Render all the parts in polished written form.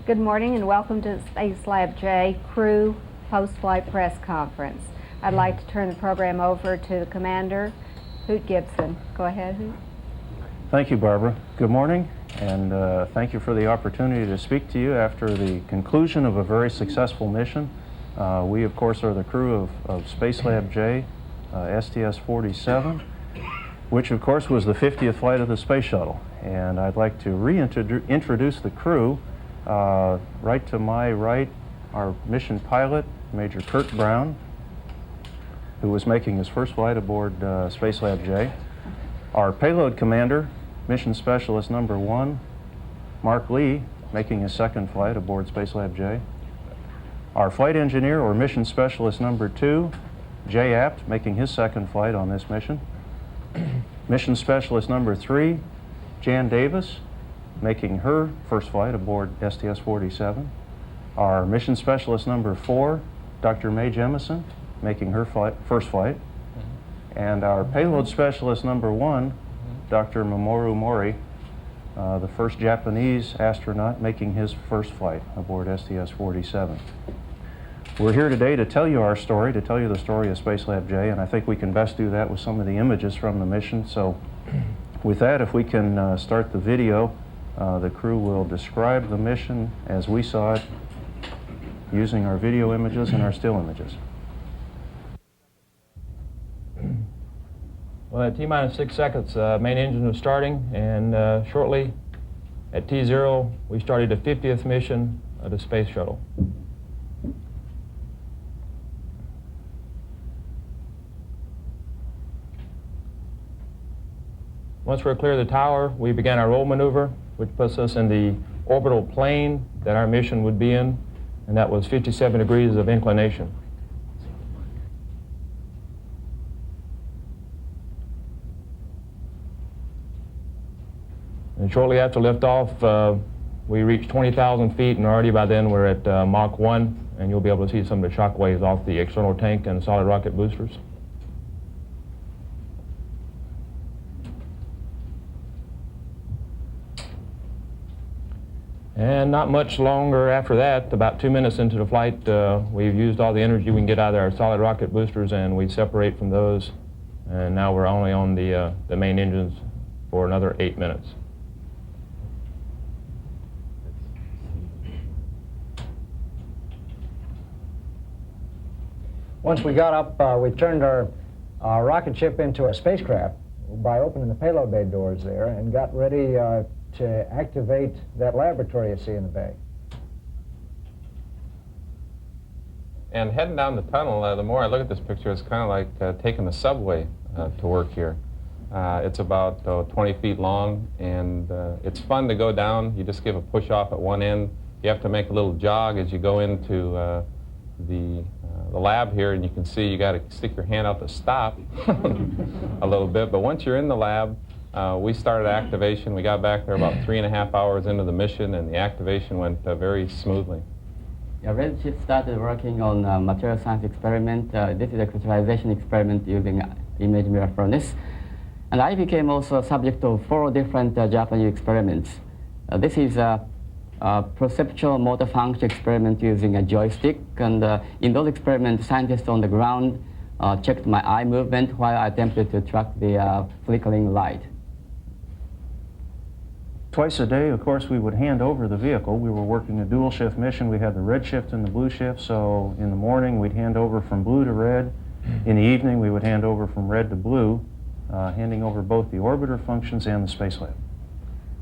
Good morning and welcome to Space Lab J Crew Post-Flight Press Conference. I'd like to turn the program over to Commander Hoot Gibson. Go ahead, Hoot. Thank you, Barbara. Good morning, and thank you for the opportunity to speak to you after the conclusion of a very successful mission. We, of course, are the crew of Space Lab J, STS-47, which, of course, was the 50th flight of the Space Shuttle. And I'd like to reintroduce the crew. Right to my right, our mission pilot, Major Kurt Brown, who was making his first flight aboard Space Lab J. Our Payload Commander, Mission Specialist Number 1, Mark Lee, making his second flight aboard Space Lab J. Our Flight Engineer, or Mission Specialist Number 2, Jay Apt, making his second flight on this mission. Mission Specialist Number 3, Jan Davis, making her first flight aboard STS-47. Our Mission Specialist Number 4, Dr. Mae Jemison, making her first flight. And our Payload Specialist Number 1, Dr. Mamoru Mori, the first Japanese astronaut making his first flight aboard STS-47. We're here today to tell you our story, to tell you the story of Space Lab J, and I think we can best do that with some of the images from the mission. So with that, if we can start the video, the crew will describe the mission as we saw it using our video images and our still images. Well, at T-minus 6 seconds, main engine was starting, and shortly at T0, we started the 50th mission of the Space Shuttle. Once we're clear of the tower, we began our roll maneuver, which puts us in the orbital plane that our mission would be in, and that was 57 degrees of inclination. And shortly after liftoff, we reached 20,000 feet, and already by then we're at Mach 1, and you'll be able to see some of the shock waves off the external tank and solid rocket boosters. And not much longer after that, about 2 minutes into the flight, we've used all the energy we can get out of our solid rocket boosters, and we separate from those. And now we're only on the main engines for another 8 minutes. Once we got up, we turned our rocket ship into a spacecraft by opening the payload bay doors there and got ready to activate that laboratory you see in the bay. And heading down the tunnel, the more I look at this picture, it's kind of like taking the subway to work here. It's about 20 feet long, and it's fun to go down. You just give a push off at one end. You have to make a little jog as you go into the lab here, and you can see you got to stick your hand out to stop a little bit. But once you're in the lab, we started activation. We got back there about 3.5 hours into the mission, and the activation went very smoothly. Yeah, Redshift started working on a material science experiment. This is a crystallization experiment using image mirror furnace. And I became also subject of 4 different Japanese experiments. This is a perceptual motor function experiment using a joystick. And in those experiments, scientists on the ground checked my eye movement while I attempted to track the flickering light. Twice a day, of course, we would hand over the vehicle. We were working a dual shift mission. We had the red shift and the blue shift, so in the morning we'd hand over from blue to red. In the evening we would hand over from red to blue, handing over both the orbiter functions and the space lab.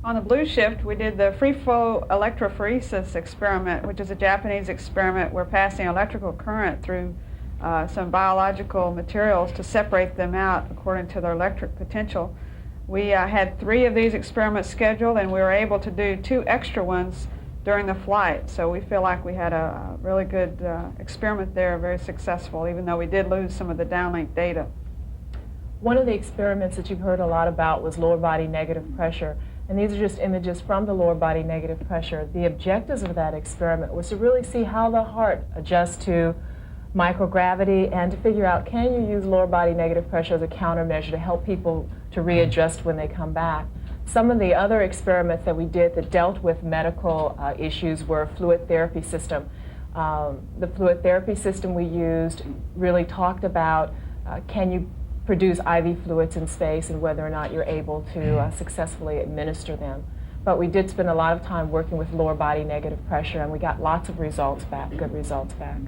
On the blue shift, we did the free flow electrophoresis experiment, which is a Japanese experiment. We're passing electrical current through some biological materials to separate them out according to their electric potential. We had 3 of these experiments scheduled, and we were able to do 2 extra ones during the flight. So we feel like we had a really good experiment there, very successful, even though we did lose some of the downlink data. One of the experiments that you've heard a lot about was lower body negative pressure. And these are just images from the lower body negative pressure. The objectives of that experiment was to really see how the heart adjusts to microgravity and to figure out, can you use lower body negative pressure as a countermeasure to help people to readjust when they come back. Some of the other experiments that we did that dealt with medical issues were fluid therapy system. The fluid therapy system we used really talked about can you produce IV fluids in space and whether or not you're able to successfully administer them. But we did spend a lot of time working with lower body negative pressure, and we got lots of results back, good results back.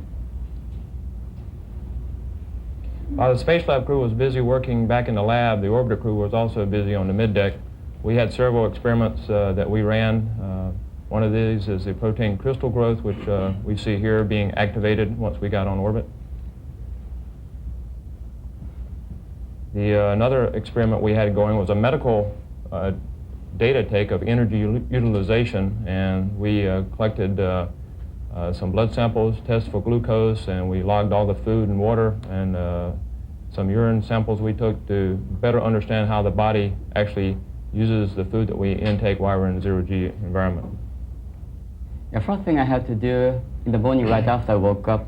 While the Space Lab crew was busy working back in the lab, the orbiter crew was also busy on the middeck. We had several experiments that we ran. One of these is the protein crystal growth, which we see here being activated once we got on orbit. Another experiment we had going was a medical data take of energy utilization, and we collected some blood samples, tested for glucose, and we logged all the food and water, and some urine samples we took to better understand how the body actually uses the food that we intake while we're in a zero-G environment. The first thing I had to do in the morning right after I woke up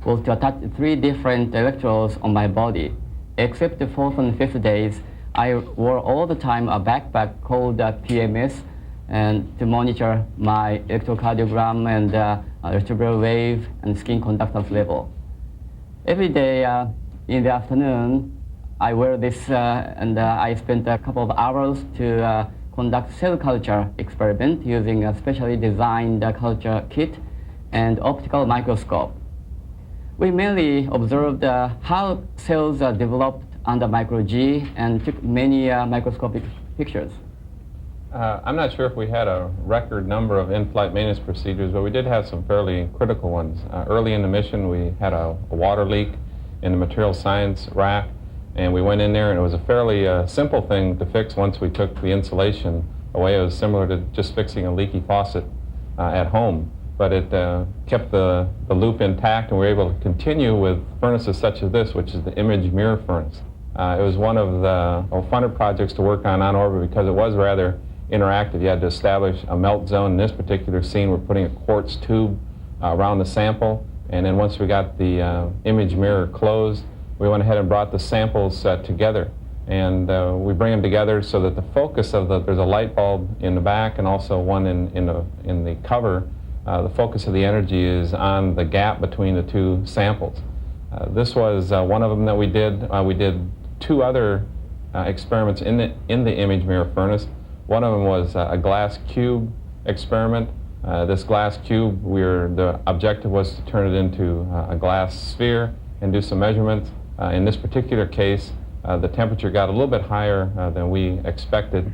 was to attach 3 different electrodes on my body. Except the 4th and 5th days, I wore all the time a backpack called PMS, and to monitor my electrocardiogram and vertebral wave and skin conductance level. Every day in the afternoon, I wear this and I spent a couple of hours to conduct cell culture experiment using a specially designed culture kit and optical microscope. We mainly observed how cells are developed under micro-G and took many microscopic pictures. I'm not sure if we had a record number of in-flight maintenance procedures, but we did have some fairly critical ones. Early in the mission, we had a water leak in the material science rack, and we went in there, and it was a fairly simple thing to fix once we took the insulation away. It was similar to just fixing a leaky faucet at home, but it kept the loop intact, and we were able to continue with furnaces such as this, which is the image mirror furnace. It was one of the funnest projects to work on orbit because it was rather interactive. You had to establish a melt zone. In this particular scene, we're putting a quartz tube around the sample, and then once we got the image mirror closed, we went ahead and brought the samples together, and we bring them together so that the focus of there's a light bulb in the back and also one in the cover. The focus of the energy is on the gap between the 2 samples. This was one of them that we did. We did 2 other experiments in the image mirror furnace. One of them was a glass cube experiment. This glass cube, the objective was to turn it into a glass sphere and do some measurements. In this particular case, the temperature got a little bit higher than we expected.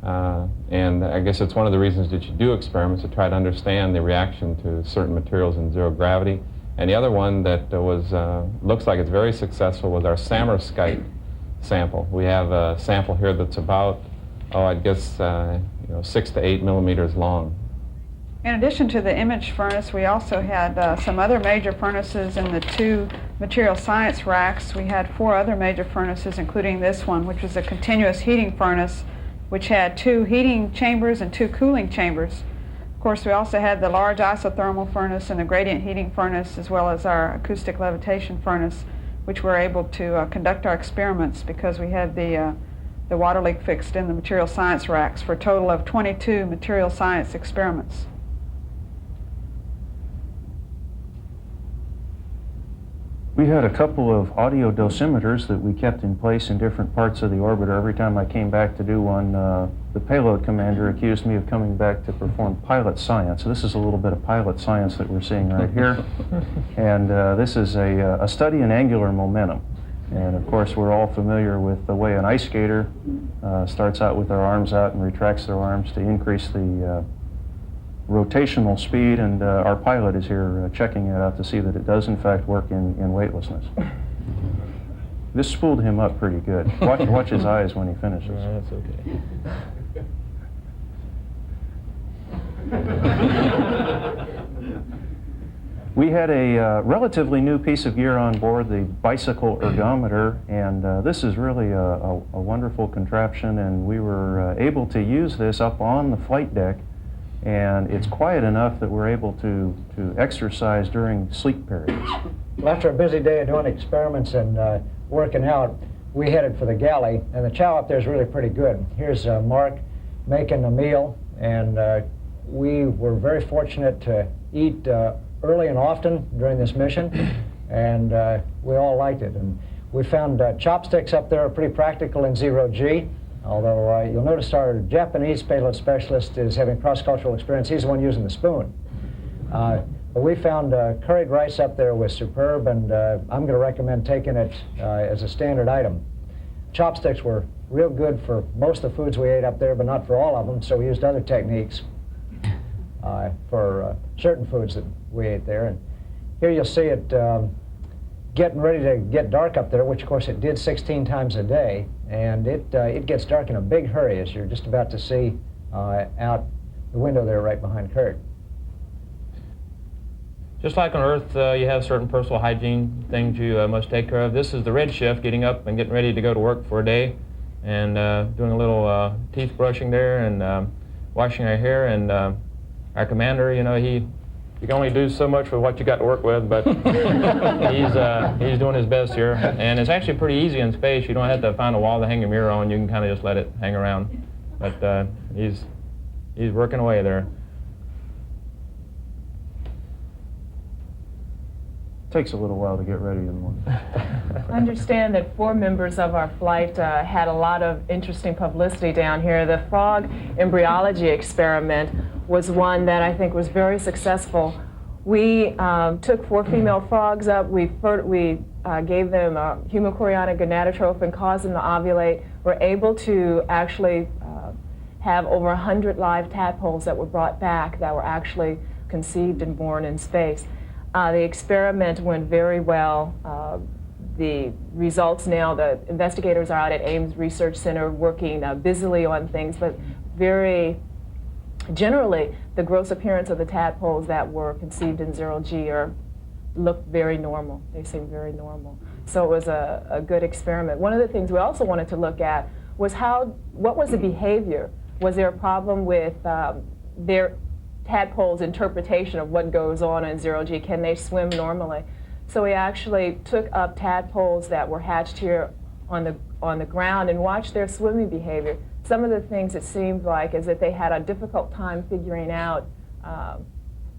And I guess it's one of the reasons that you do experiments, to try to understand the reaction to certain materials in zero gravity. And the other one that looks like it's very successful was our Samarskite sample. We have a sample here that's about, I guess, 6 to 8 millimeters long. In addition to the image furnace, we also had some other major furnaces in the 2 material science racks. We had 4 other major furnaces, including this one, which was a continuous heating furnace, which had 2 heating chambers and 2 cooling chambers. Of course, we also had the large isothermal furnace and the gradient heating furnace, as well as our acoustic levitation furnace, which were able to conduct our experiments because we had the water leak fixed in the material science racks for a total of 22 material science experiments. We had a couple of audio dosimeters that we kept in place in different parts of the orbiter. Every time I came back to do one, the payload commander accused me of coming back to perform pilot science. So this is a little bit of pilot science that we're seeing right here. And this is a study in angular momentum. And of course, we're all familiar with the way an ice skater starts out with their arms out and retracts their arms to increase the rotational speed, and our pilot is here checking it out to see that it does in fact work in weightlessness. This spooled him up pretty good. Watch his eyes when he finishes. That's okay. We had a relatively new piece of gear on board, the bicycle ergometer, and this is really a wonderful contraption, and we were able to use this up on the flight deck, and it's quiet enough that we're able to exercise during sleep periods. Well, after a busy day of doing experiments and working out, we headed for the galley, and the chow up there is really pretty good. Here's Mark making a meal, and we were very fortunate to eat early and often during this mission, and we all liked it. And we found chopsticks up there are pretty practical in zero-G, although you'll notice our Japanese payload specialist is having cross-cultural experience. He's the one using the spoon. But we found curried rice up there was superb, and I'm going to recommend taking it as a standard item. Chopsticks were real good for most of the foods we ate up there, but not for all of them, so we used other techniques for certain foods that we ate there. And here you'll see it getting ready to get dark up there, which of course it did 16 times a day, and it gets dark in a big hurry, as you're just about to see out the window there right behind Kurt. Just like on Earth, you have certain personal hygiene things you must take care of. This is the red shift, getting up and getting ready to go to work for a day, and doing a little teeth brushing there, and washing our hair. And our commander, you know, you can only do so much with what you got to work with, but he's doing his best here. And it's actually pretty easy in space. You don't have to find a wall to hang your mirror on. You can kind of just let it hang around. But he's working away there. Takes a little while to get ready in the morning. I understand that 4 members of our flight had a lot of interesting publicity down here. The frog embryology experiment was one that I think was very successful. We took 4 female frogs up. We gave them a human chorionic gonadotroph and caused them to ovulate. We're able to actually have over 100 live tadpoles that were brought back that were actually conceived and born in space. The experiment went very well. The results now, the investigators are out at Ames Research Center working busily on things, but very generally, the gross appearance of the tadpoles that were conceived in zero-G looked very normal. They seemed very normal. So it was a good experiment. One of the things we also wanted to look at was what was the behavior? Was there a problem with their tadpoles' interpretation of what goes on in zero-G? Can they swim normally? So we actually took up tadpoles that were hatched here on the ground and watched their swimming behavior. Some of the things it seemed like is that they had a difficult time figuring out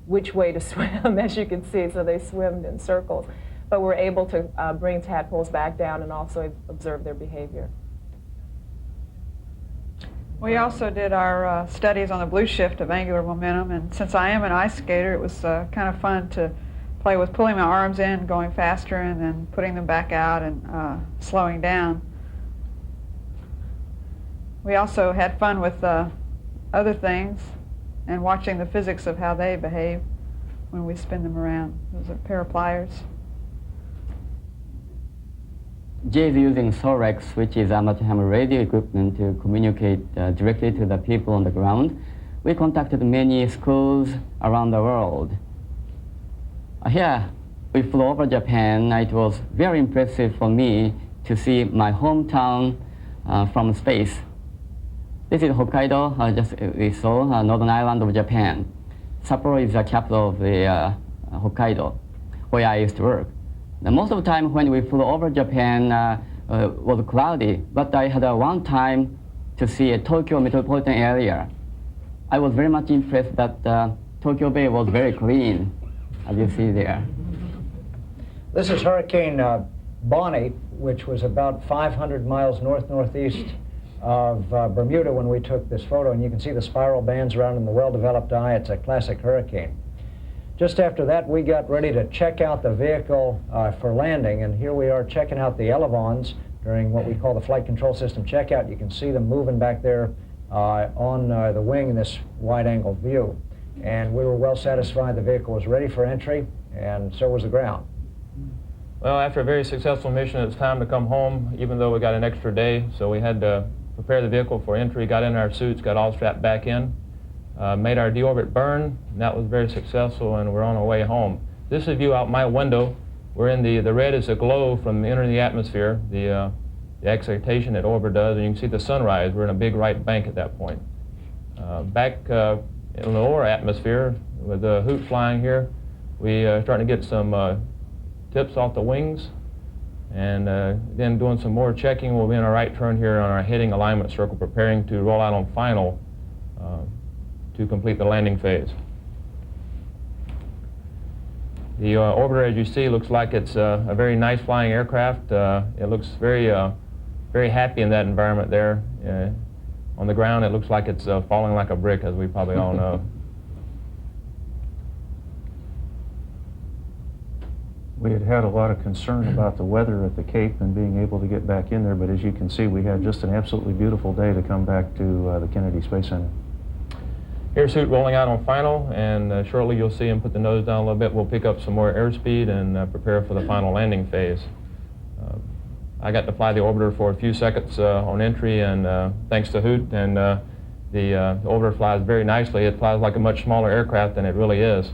which way to swim, as you can see, so they swam in circles. But we're able to bring tadpoles back down and also observe their behavior. We also did our studies on the blue shift of angular momentum, and since I am an ice skater, it was kind of fun to play with pulling my arms in, going faster, and then putting them back out and slowing down. We also had fun with other things and watching the physics of how they behave when we spin them around. Those are a pair of pliers. Jay is using Thorex, which is amateur ham radio equipment, to communicate directly to the people on the ground. We contacted many schools around the world. Here, we flew over Japan. It was very impressive for me to see my hometown from space. This is Hokkaido, we saw, northern island of Japan. Sapporo is the capital of the Hokkaido, where I used to work. Now, most of the time when we flew over Japan was cloudy, but I had one time to see a Tokyo metropolitan area. I was very much impressed that Tokyo Bay was very clean, as you see there. This is Hurricane Bonnie, which was about 500 miles north-northeast of Bermuda when we took this photo, and you can see the spiral bands around in the well-developed eye. It's a classic hurricane. Just after that, we got ready to check out the vehicle for landing, and here we are checking out the elevons during what we call the flight control system checkout. You can see them moving back there on the wing in this wide-angle view. And we were well satisfied the vehicle was ready for entry, and so was the ground. Well, after a very successful mission, it's time to come home, even though we got an extra day. So we had to prepare the vehicle for entry, got in our suits, got all strapped back in. Made our deorbit burn, and that was very successful, and we're on our way home. This is a view out my window. We're in the red is a glow from entering the atmosphere, the excitation that orbit does, and you can see the sunrise. We're in a big right bank at that point. Back in the lower atmosphere, with the Hoot flying here, we are starting to get some tips off the wings. And then doing some more checking, we'll be in our right turn here on our heading alignment circle, preparing to roll out on final to complete the landing phase. The orbiter, as you see, looks like it's a very nice flying aircraft. It looks very, very happy in that environment there. On the ground, it looks like it's falling like a brick, as we probably all know. We had had a lot of concern about the weather at the Cape and being able to get back in there, but as you can see, we had just an absolutely beautiful day to come back to the Kennedy Space Center. Here's Hoot rolling out on final, and shortly you'll see him put the nose down a little bit. We'll pick up some more airspeed and prepare for the final landing phase. I got to fly the orbiter for a few seconds on entry, and thanks to Hoot, and the orbiter flies very nicely. It flies like a much smaller aircraft than it really is.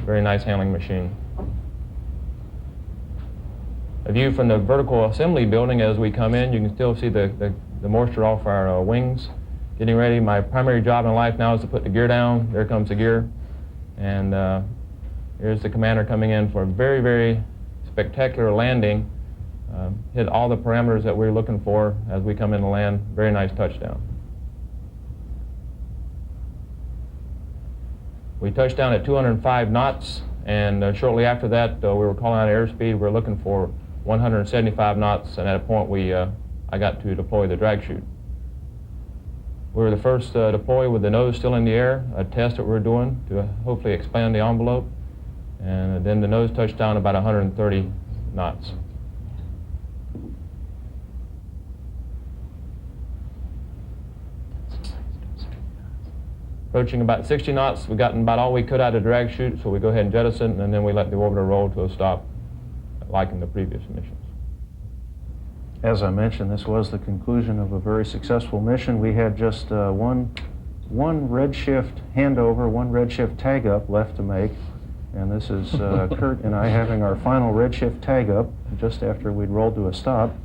Very nice handling machine. A view from the vertical assembly building as we come in, you can still see the moisture off our wings. Getting ready. My primary job in life now is to put the gear down. There comes the gear. And here's the commander coming in for a very, very spectacular landing. Hit all the parameters that we're looking for as we come in to land. Very nice touchdown. We touched down at 205 knots, and shortly after that we were calling out airspeed. We're looking for 175 knots, and at a point I got to deploy the drag chute. We were the first to deploy with the nose still in the air, a test that we're doing to hopefully expand the envelope, and then the nose touched down about 130 knots. Approaching about 60 knots, we've gotten about all we could out of the drag chute, so we go ahead and jettison, and then we let the orbiter roll to a stop, like in the previous missions. As I mentioned, this was the conclusion of a very successful mission. We had just one redshift handover, one redshift tag up left to make, and this is Kurt and I having our final redshift tag up just after we'd rolled to a stop.